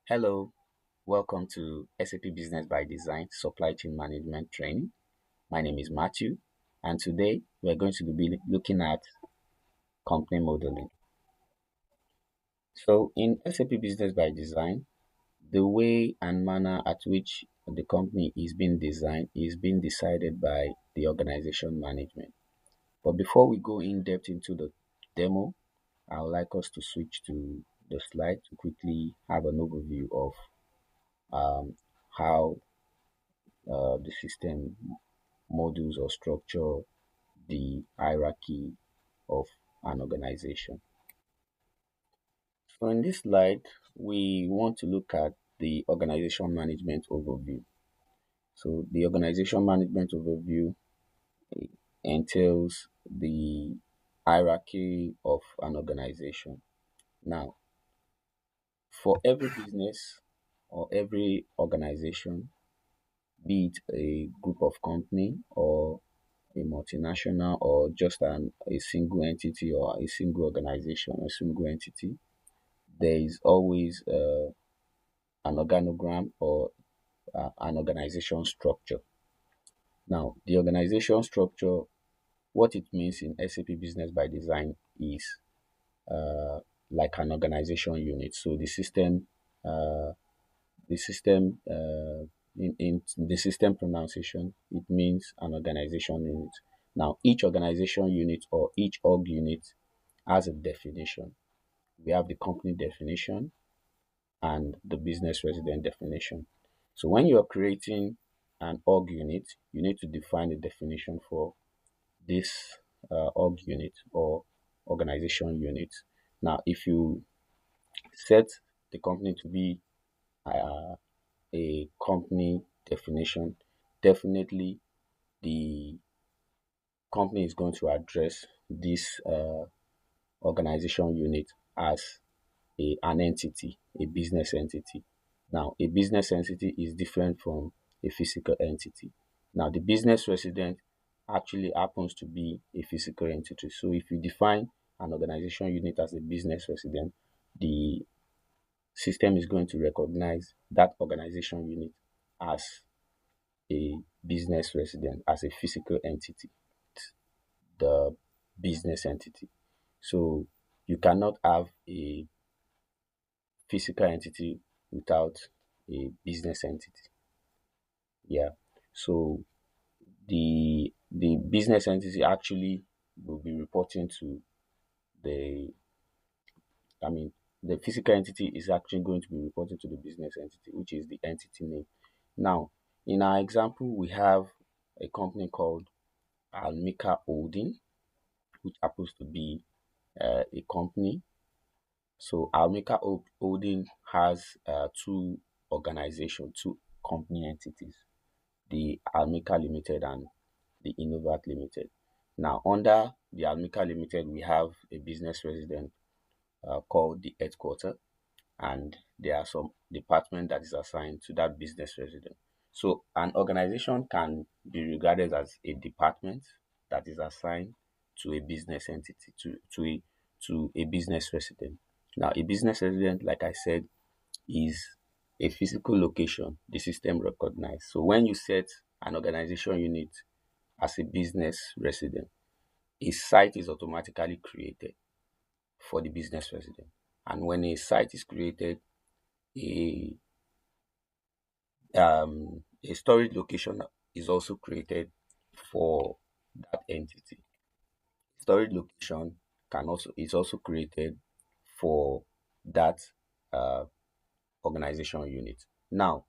Hello, welcome to SAP Business by Design Supply Chain Management Training. My name is Matthew, and today we're going to be looking at company modeling. So, in SAP Business by Design, the way and manner at which the company is being designed is being decided by the organization management. But before we go in depth into the demo, I would like us to switch to the slide to quickly have an overview of how the system models or structure the hierarchy of an organization. So in this slide, we want to look at the organization management overview. So the organization management overview entails the hierarchy of an organization. Now, for every business or every organization, be it a group of company or a multinational or just a single entity or a single organization, a single entity, there is always an organogram or an organization structure. Now, the organization structure, what it means in SAP Business by Design is uh, like an organization unit. So the system in the system pronunciation, it means an organization unit. Now, each organization unit or each org unit has a definition. We have the company definition and the business resident definition. So when you're creating an org unit, you need to define a definition for this org unit or organization unit. Now, if you set the company to be uh, a company definition, definitely the company is going to address this organization unit as an entity, a business entity. Now, a business entity is different from a physical entity. Now, the business resident actually happens to be a physical entity. So, if you define an organization unit as a business resident, the system is going to recognize that organization unit as a business resident, as a physical entity, the business entity. So, you cannot have a physical entity without a business entity. Yeah. So the business entity actually will be reporting to the I mean the physical entity is actually going to be reporting to the business entity, which is the entity name. Now, in our example, we have a company called Almika Holding, which happens to be a company. So Almika Holding has two company entities, the Almika Limited and the Innovat Limited. Now, under the Almika Limited, we have a business resident called the headquarter, and there are some department that is assigned to that business resident. So, an organization can be regarded as a department that is assigned to a business entity, to a business resident. Now, a business resident, like I said, is a physical location the system recognizes. So when you set an organization unit as a business resident, a site is automatically created for the business resident. And when a site is created, a a storage location is also created for that entity. Storage location can also is also created for that uh, organization unit. Now,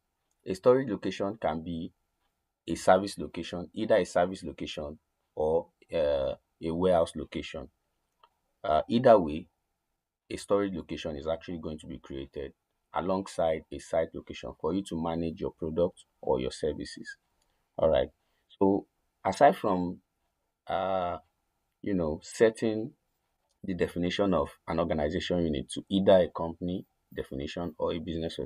a storage location can be a service location, either a service location or a warehouse location. Either way, a storage location is actually going to be created alongside a site location for you to manage your product or your services. All right. So aside from setting the definition of an organization unit to either a company definition or a business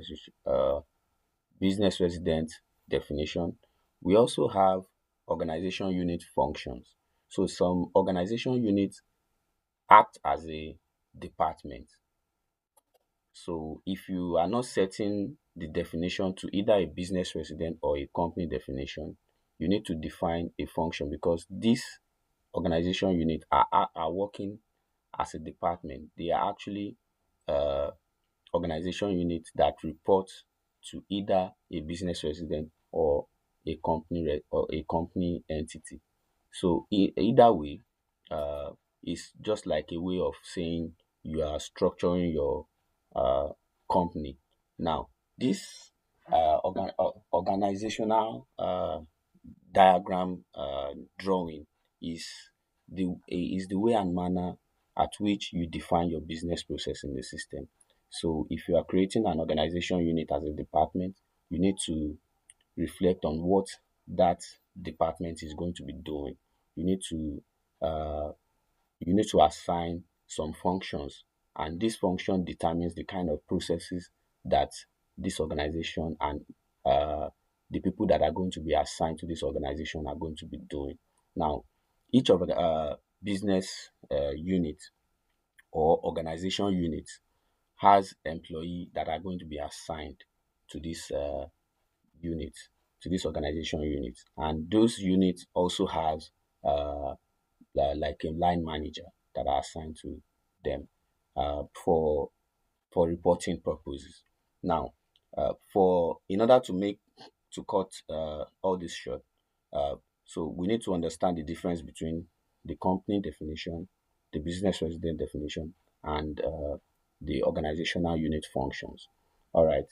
resident definition, we also have organization unit functions. So some organization units act as a department. So if you are not setting the definition to either a business resident or a company definition, you need to define a function, because these organization unit are working as a department. They are actually uh, organization units that report to either a business resident or or a company entity. So either way, it's just like a way of saying you are structuring your uh, company. Now, this organizational diagram drawing is the way and manner at which you define your business process in the system. So if you are creating an organization unit as a department, you need to reflect on what that department is going to be doing. You need to uh, assign some functions, and this function determines the kind of processes that this organization and the people that are going to be assigned to this organization are going to be doing. Now, each of the business unit or organization unit has employee that are going to be assigned to this unit, to this organization unit, and those units also has uh, like a line manager that are assigned to them for reporting purposes. Now, for in order to cut all this short, uh, so we need to understand the difference between the company definition, the business resident definition, and the organizational unit functions. All right.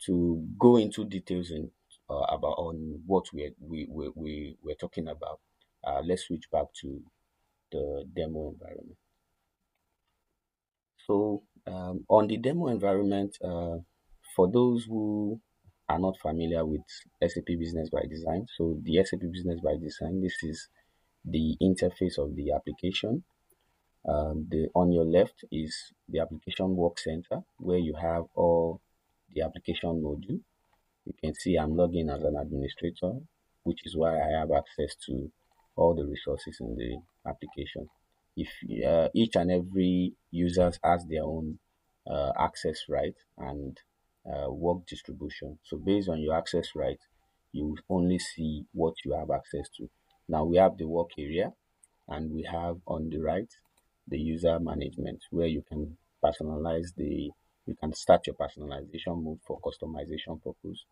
To go into details in about on what we're talking about, let's switch back to the demo environment. So on the demo environment, for those who are not familiar with SAP Business by Design, so the SAP Business by Design, this is the interface of the application. The on your left is the application work center, where you have all the application module. You can see I'm logged in as an administrator, which is why I have access to all the resources in the application. If each and every users has their own access right and work distribution. So based on your access right, you will only see what you have access to. Now we have the work area, and we have on the right the user management, where you can you can start your personalization mode for customization purpose.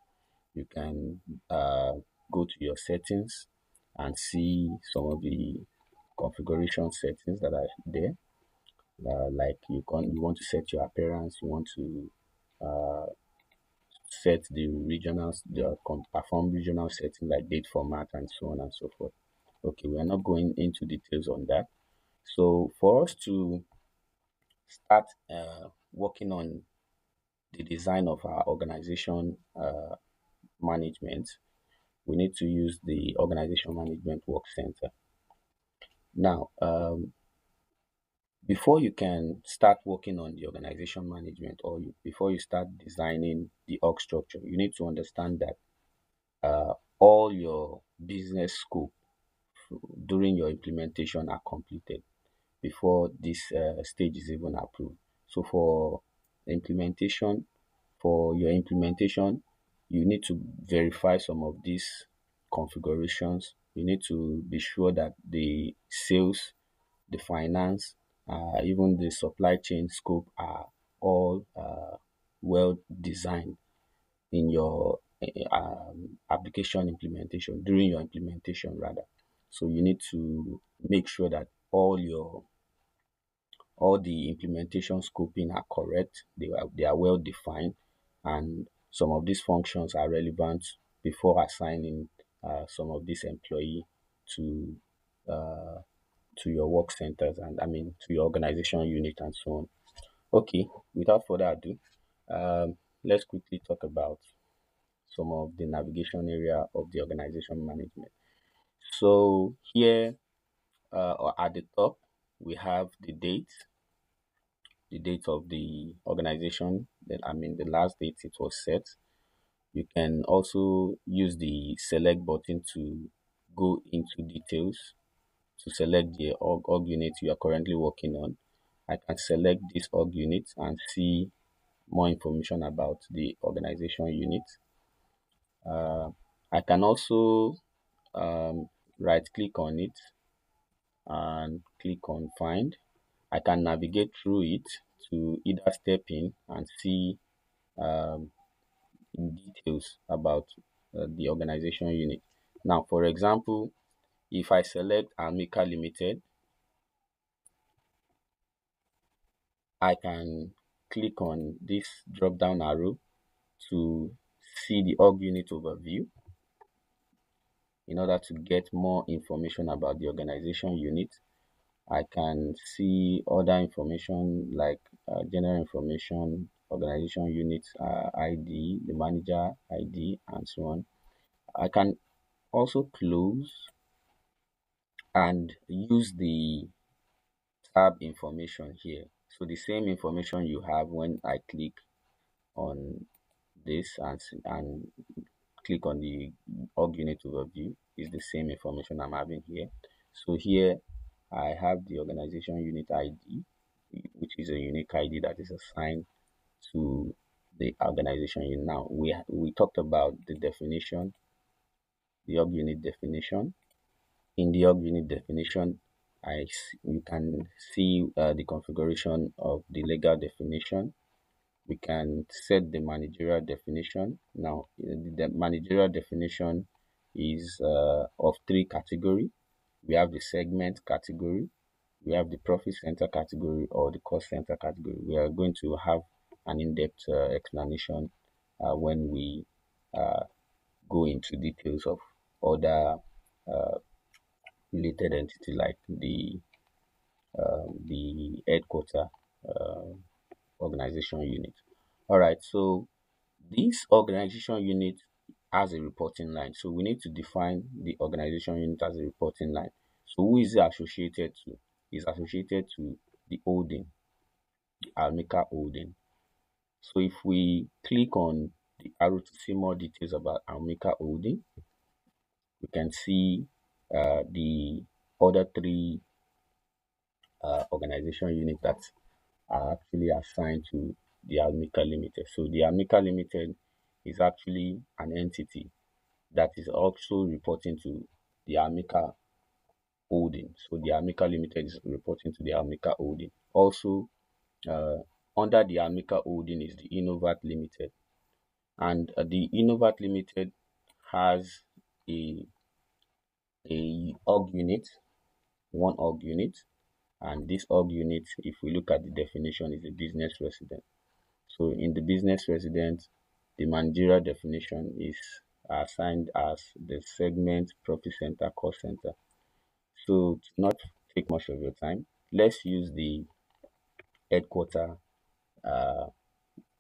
You can go to your settings and see some of the configuration settings that are there. Like you want to set your appearance, you want to set perform regional setting like date format and so on and so forth. Okay, we are not going into details on that. So for us to start working on the design of our organization management, we need to use the organization management work center. Now, before you can start working on the organization management, or before you start designing the org structure, you need to understand that all your business scope during your implementation are completed before this stage is even approved. So implementation, for your implementation, you need to verify some of these configurations. You need to be sure that the sales, the finance, even the supply chain scope are all well designed in your application implementation, during your implementation rather. So you need to make sure that all the implementation scoping are correct, they are well defined, and some of these functions are relevant before assigning some of these employee to uh, your work centers, and I mean to your organization unit and so on. Okay, without further ado, let's quickly talk about some of the navigation area of the organization management. So here at the top, we have the date of the organization, that I mean the last date it was set. You can also use the select button to go into details, to select the org unit you are currently working on. I can select this org unit and see more information about the organization unit. Uh, I can also right click on it and click on find. I can navigate through it to either step in and see um, in details about the organization unit. Now, for example, if I select Amica Limited, I can click on this drop down arrow to see the org unit overview in order to get more information about the organization unit. I can see other information like general information, organization unit ID, the manager ID, and so on. I can also close and use the tab information here. So the same information you have when I click on this and click on the org unit overview is the same information I'm having here. So here I have the organization unit ID, which is a unique ID that is assigned to the organization unit. Now we talked about the definition, the org unit definition. In the org unit definition, you can see the configuration of the legal definition. We can set the managerial definition. Now, the managerial definition is of three categories. We have the segment category, we have the profit center category, or the cost center category. We are going to have an in-depth explanation when we uh, go into details of other related entity like the headquarter uh, organization unit. All right, so this organization unit has a reporting line. So we need to define the organization unit as a reporting line. So who is it associated to? It's associated to the holding, the Almica holding. So if we click on the arrow to see more details about Almica holding, we can see the other three organization units that are actually assigned to the Almica Limited. So the Almica Limited is actually an entity that is also reporting to the Amica holding. So the Amica Limited is reporting to the Amica holding. Also, uh, under the Amica holding is the Innovat Limited, and the Innovat Limited has a org unit, one org unit, and this org unit, if we look at the definition, is a business resident. So in the business resident, the managerial definition is assigned as the segment, profit center, cost center. So to not take much of your time, let's use the headquarter uh,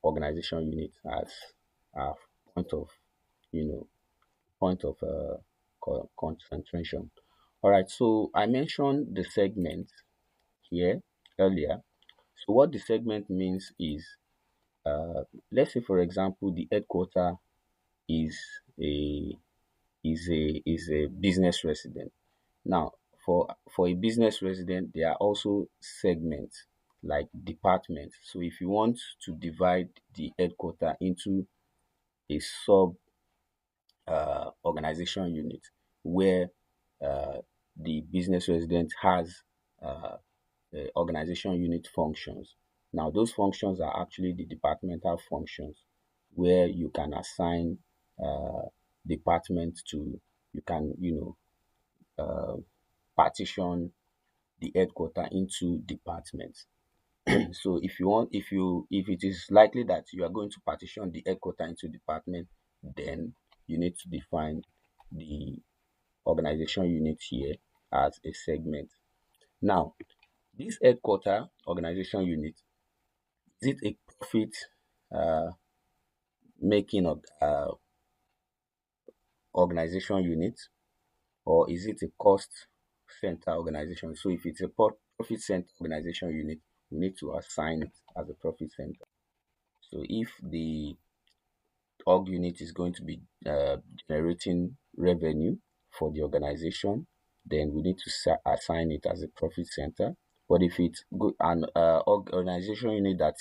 organization unit as a point of, you know, point of concentration. All right. So I mentioned the segment here earlier. So what the segment means is, let's say for example, the headquarter is a is a business resident. Now, for a business resident, there are also segments like departments. So if you want to divide the headquarter into a sub organization unit where the business resident has organization unit functions. Now, those functions are actually the departmental functions where you can assign departments to, you can, partition the headquarter into departments. So if it is likely that you are going to partition the headquarter into department, then you need to define the organization unit here as a segment. Now, this headquarter organization unit, is it a profit uh, making organization unit, or is it a cost center organization? So if it's a profit center organization unit, we need to assign it as a profit center. So if the org unit is going to be generating revenue for the organization, then we need to assign it as a profit center. But if it's an organization unit that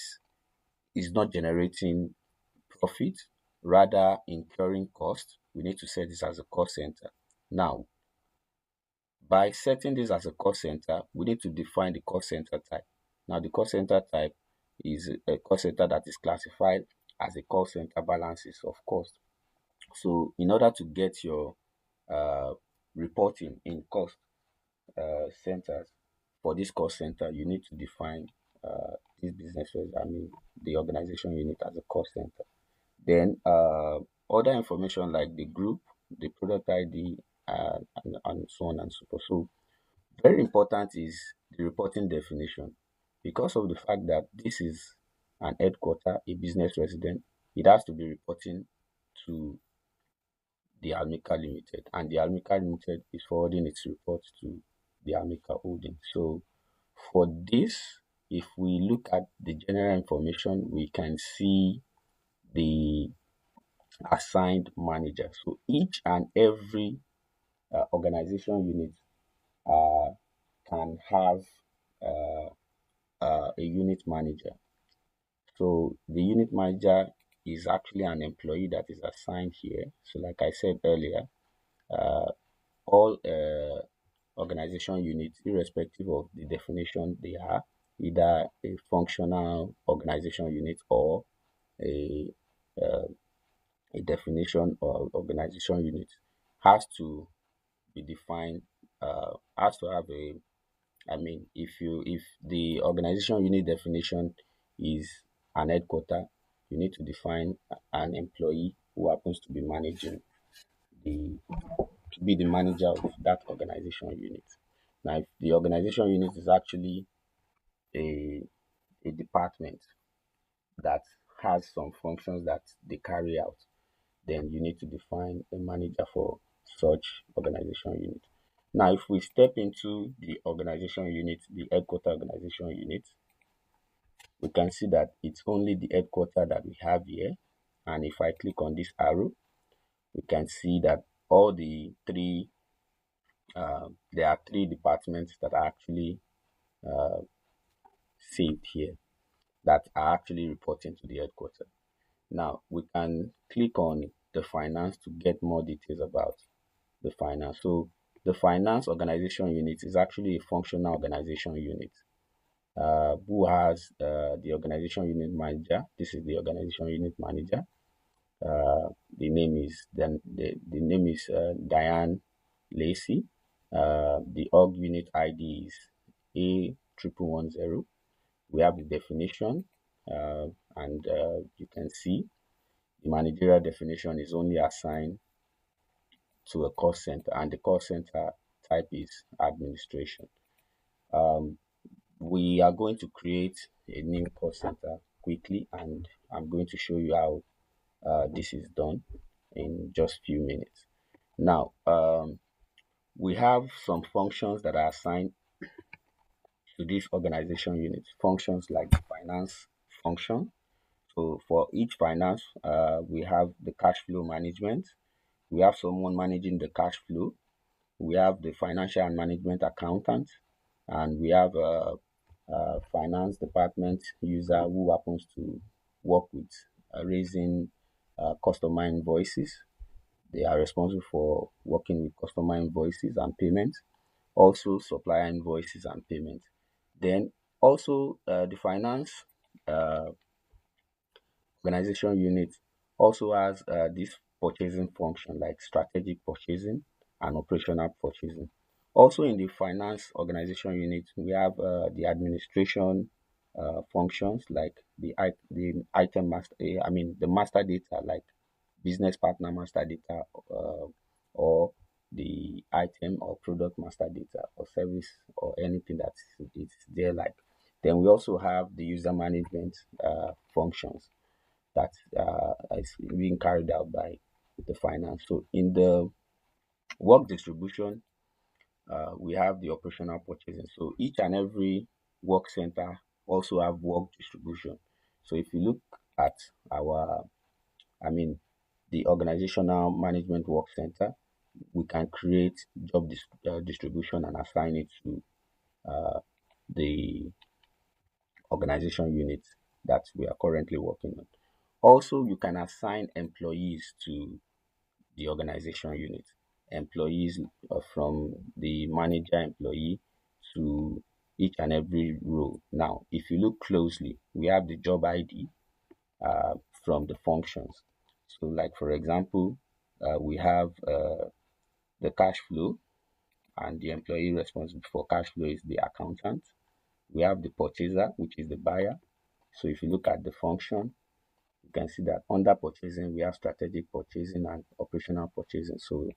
is not generating profit, rather incurring cost, we need to set this as a cost center. Now, by setting this as a cost center, we need to define the cost center type. Now, the cost center type is a cost center that is classified as a cost center balances of cost. So, in order to get your uh, reporting in cost centers for this cost center, you need to define this business, I mean, the organization unit as a cost center. Then other information like the group, the product ID, and so on and so forth. So very important is the reporting definition. Because of the fact that this is an headquarter, a business resident, it has to be reporting to the Almica Limited, and the Almica Limited is forwarding its reports to the Almica Holding. So for this, if we look at the general information, we can see the assigned manager. So each and every organization unit uh, can have uh, a unit manager. So the unit manager is actually an employee that is assigned here. So like I said earlier, uh, all organization units, irrespective of the definition they are, either a functional organization unit or a uh, a definition or organization unit, has to be defined, has to have a, I mean, if the organization unit definition is an headquarter, you need to define an employee who happens to be managing the to be the manager of that organization unit. Now, if the organization unit is actually a a department that has some functions that they carry out, then you need to define a manager for such organization unit. Now, if we step into the organization unit, the headquarter organization unit, we can see that it's only the headquarter that we have here. And if I click on this arrow, we can see that all the three, there are three departments that are actually uh, saved here that are actually reporting to the headquarter. Now, we can click on the finance to get more details about the finance. So the finance organization unit is actually a functional organization unit who has the organization unit manager. This is the organization unit manager. The name is Diane Lacey. The org unit ID is A1110. We have the definition, and you can see the managerial definition is only assigned to a cost center, and the cost center type is administration. Um, we are going to create a new cost center quickly, and I'm going to show you how this is done in just few minutes. Now, we have some functions that are assigned to this organization unit. Functions like the finance function. So for each finance, we have the cash flow management. We have someone managing the cash flow. We have the financial and management accountant, and we have a finance department user who happens to work with raising customer invoices. They are responsible for working with customer invoices and payments, also supplier invoices and payments. Then also the finance uh, organization unit also has this purchasing function like strategic purchasing and operational purchasing. Also in the finance organization unit, we have the administration functions like the item master, I mean the master data like business partner master data, or the item or product master data or service or anything that is there like. Then we also have the user management functions that is being carried out by the finance. So in the work distribution, we have the operational purchasing. So each and every work center also have work distribution. So if you look at our, I mean, the organizational management work center, we can create distribution and assign it to the organization unit. that we are currently working on. Also, you can assign employees to the organization unit. Employees from the manager employee to each and every role. Now, if you look closely, we have the job ID uh, from the functions. So, like for example, we have the cash flow, and the employee responsible for cash flow is the accountant. We have the purchaser, which is the buyer. So, if you look at the function, you can see that under purchasing, we have strategic purchasing and operational purchasing. So,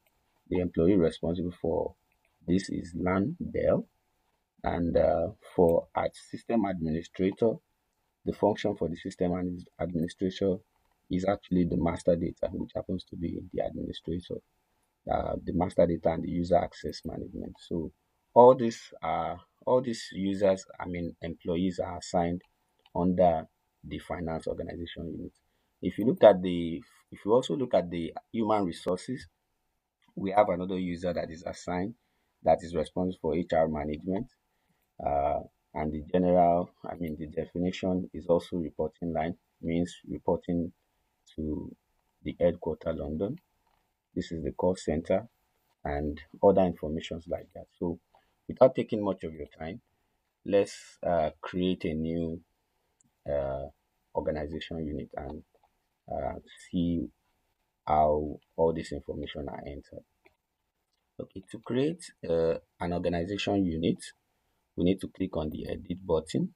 the employee responsible for this is Lan Bell, and for at system administrator, the function for the system administrator is actually the master data, which happens to be the administrator, the master data and the user access management. So all these users, I mean employees, are assigned under the finance organization unit. If you look at the if you also look at the human resources, we have another user that is assigned that is responsible for HR management. Uh, and the general, I mean, the definition is also reporting line, means reporting to the headquarter London. This is the call center and other informations like that. So, without taking much of your time, let's create a new uh, organization unit and uh, see how all this information are entered. Okay, to create an organization unit, we need to click on the edit button.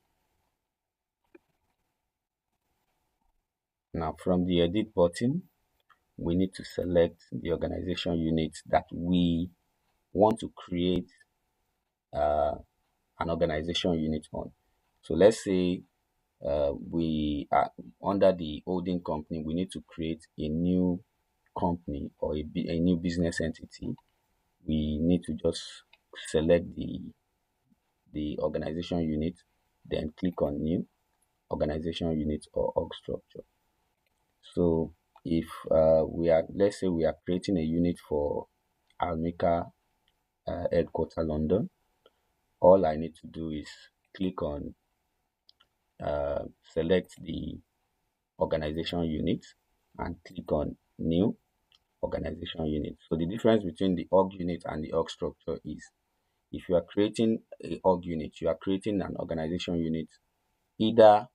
Now, from the edit button, we need to select the organization unit that we want to create uh, an organization unit on. So let's say we are under the holding company, we need to create a new company or a new business entity. We need to just select the organization unit, then click on new organization unit or org structure. So if let's say we are creating a unit for Almica headquarter London, all I need to do is click on select the organization unit and click on new organization unit. So the difference between the org unit and the org structure is if you are creating a org unit, you are creating an organization unit either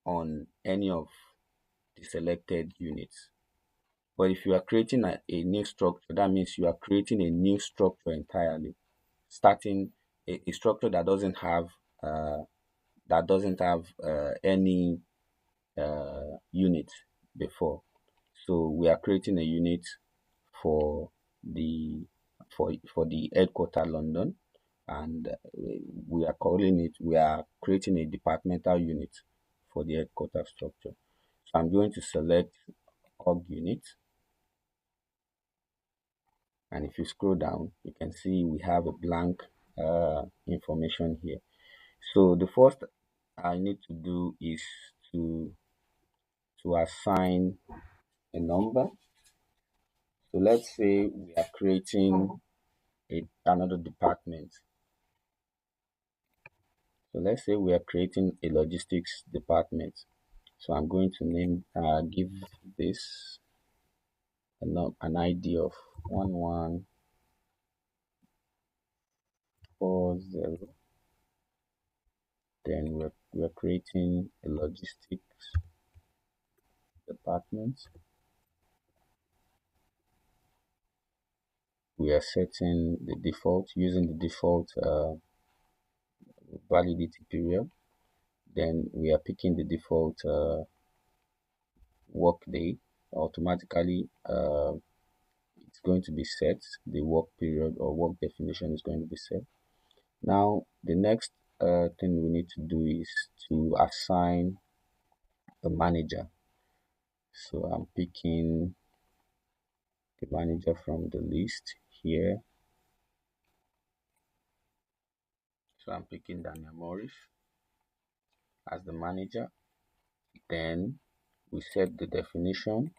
on any of the selected units. But if you are creating a new structure, that means you are creating a new structure entirely, starting a structure uh, that doesn't have any unit before. So we are creating a unit for the for the headquarter London, and we are calling it. We are creating a departmental unit for the headquarter structure. So I'm going to select org unit, and if you scroll down, you can see we have a blank information here. So the first I need to do is to assign a number. So let's say we are creating another department. So let's say we are creating a logistics department. So I'm going to give this an ID of 1140. Then we're creating a logistics department. We are setting the default using the default validity period. Then we are picking the default work day. Automatically it's going to be set. The work period or work definition is going to be set. Now the next thing we need to do is to assign a manager. So I'm picking the manager from the list here. So I'm picking Daniel Morris as the manager. Then we set the definition.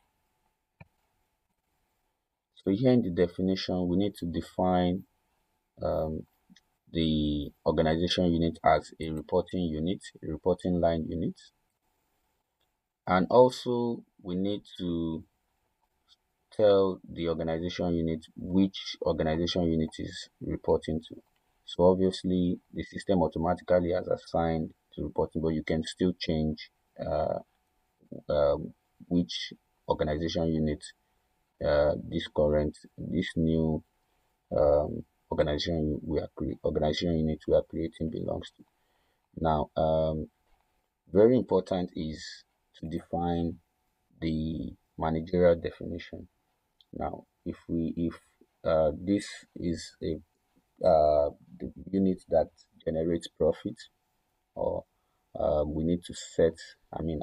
So here in the definition, we need to define um, the organization unit as a reporting unit, a reporting line unit. And also we need to tell the organization unit which organization unit is reporting to. So obviously the system automatically has assigned to reporting, but you can still change uh, um, which organization unit this new organization unit we are creating belongs to. Now, very important is to define the managerial definition. Now, if this is a the unit that generates profit, or we need to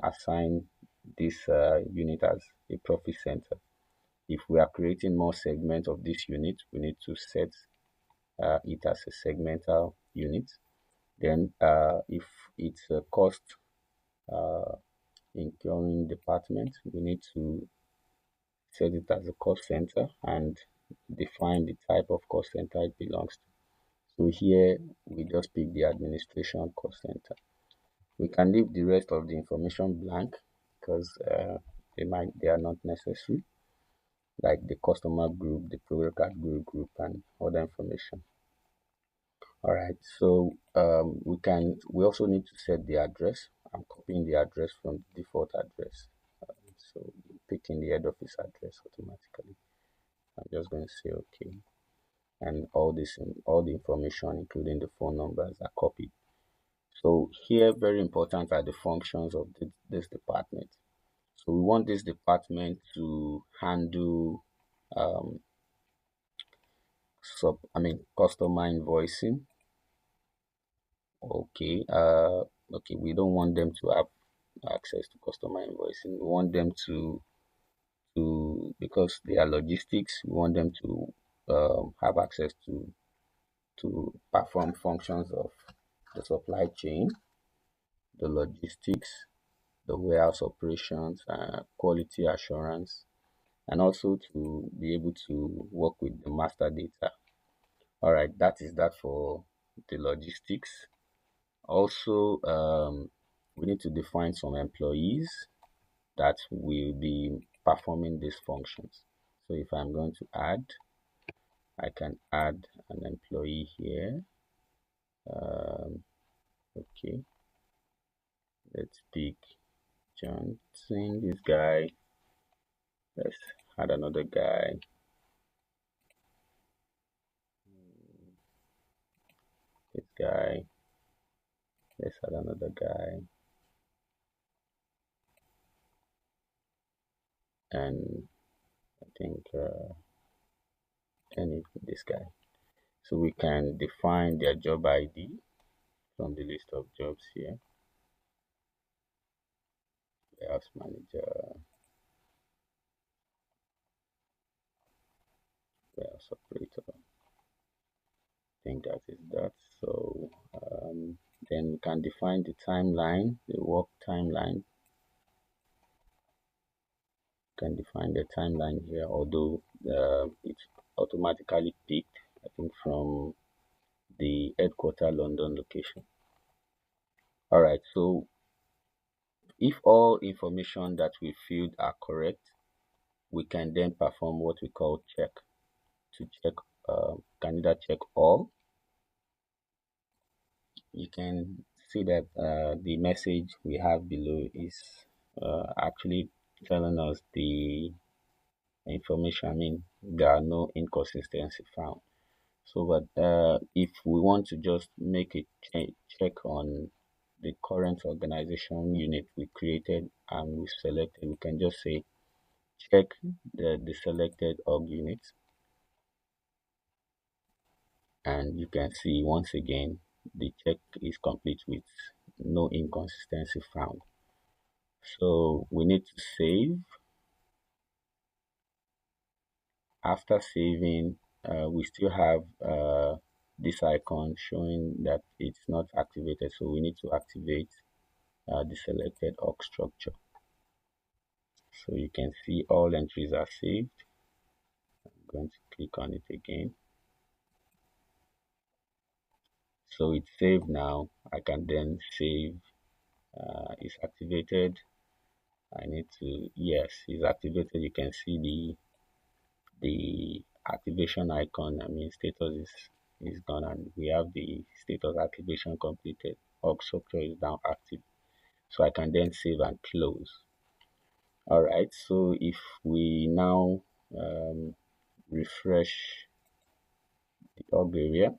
assign this unit as a profit center. If we are creating more segments of this unit, we need to set it as a segmental unit. Then, if it's a cost incurring department, we need to set it as a cost center and define the type of cost center it belongs to. So here we just pick the administration cost center. We can leave the rest of the information blank because they are not necessary, like the customer group, the product category group, and other information. All right. So we also need to set the address. I'm copying the address from the default address. So picking the head office address automatically. I'm just going to say okay, and all the information, including the phone numbers, are copied. So here, very important are the functions of this department. So we want this department to handle um, customer invoicing. Okay. Okay. We don't want them to have access to customer invoicing. We want them to because they are logistics. We want them to have access to perform functions of the supply chain, the logistics, the warehouse operations, quality assurance, and also to be able to work with the master data. All right, that is that for the logistics. Also, we need to define some employees that will be performing these functions. So if I'm going to add, I can add an employee here. Um, okay, let's pick Johnson, this guy. Let's add another guy. This guy. Let's add another guy. And I think any this guy. So we can define their job ID from the list of jobs here. Warehouse manager, warehouse operator. I think that is that. So then we can define the timeline, the work timeline. Can define the timeline here, although it's automatically picked, I think, from the headquarter London location. All right, so if all information that we filled are correct, we can then perform what we call check. To check, can either check all. You can see that the message we have below is actually telling us the information. I mean, there are no inconsistency found. So, but if we want to just make a check on the current organization unit we created and we selected, we can just say check the selected org unit, and you can see once again the check is complete with no inconsistency found. So we need to save. After saving, we still have this icon showing that it's not activated, so we need to activate the selected org structure. So you can see all entries are saved. I'm going to click on it again. So it's saved now. I can then save. It's activated. I need to, yes, it's activated. You can see the activation icon. I mean, status is gone, and we have the status activation completed. Org software is now active, so I can then save and close. All right. So if we now um, refresh the org area,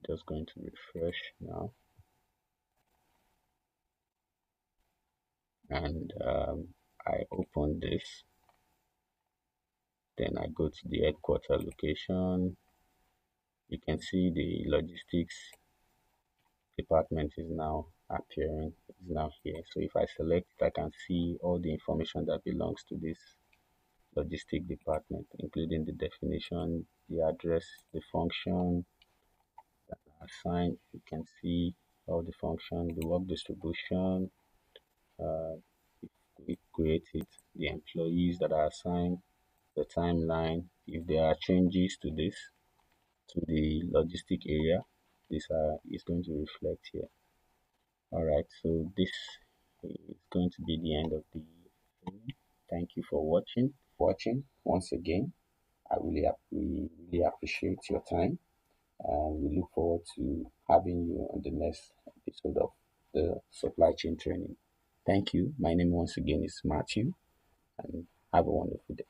just going to refresh now, and I open this. Then I go to the headquarter location. You can see the logistics department is now appearing, is now here. So if I select it, I can see all the information that belongs to this logistic department, including the definition, the address, the function that are assigned. You can see all the function, the work distribution, uh, we create it, the employees that are assigned, the timeline. If there are changes to this, to the logistic area, this is going to reflect here. All right, so this is going to be the end of the film. Thank you for watching once again. We really appreciate your time, and we look forward to having you on the next episode of the supply chain training. Thank you. My name once again is Matthew, and have a wonderful day.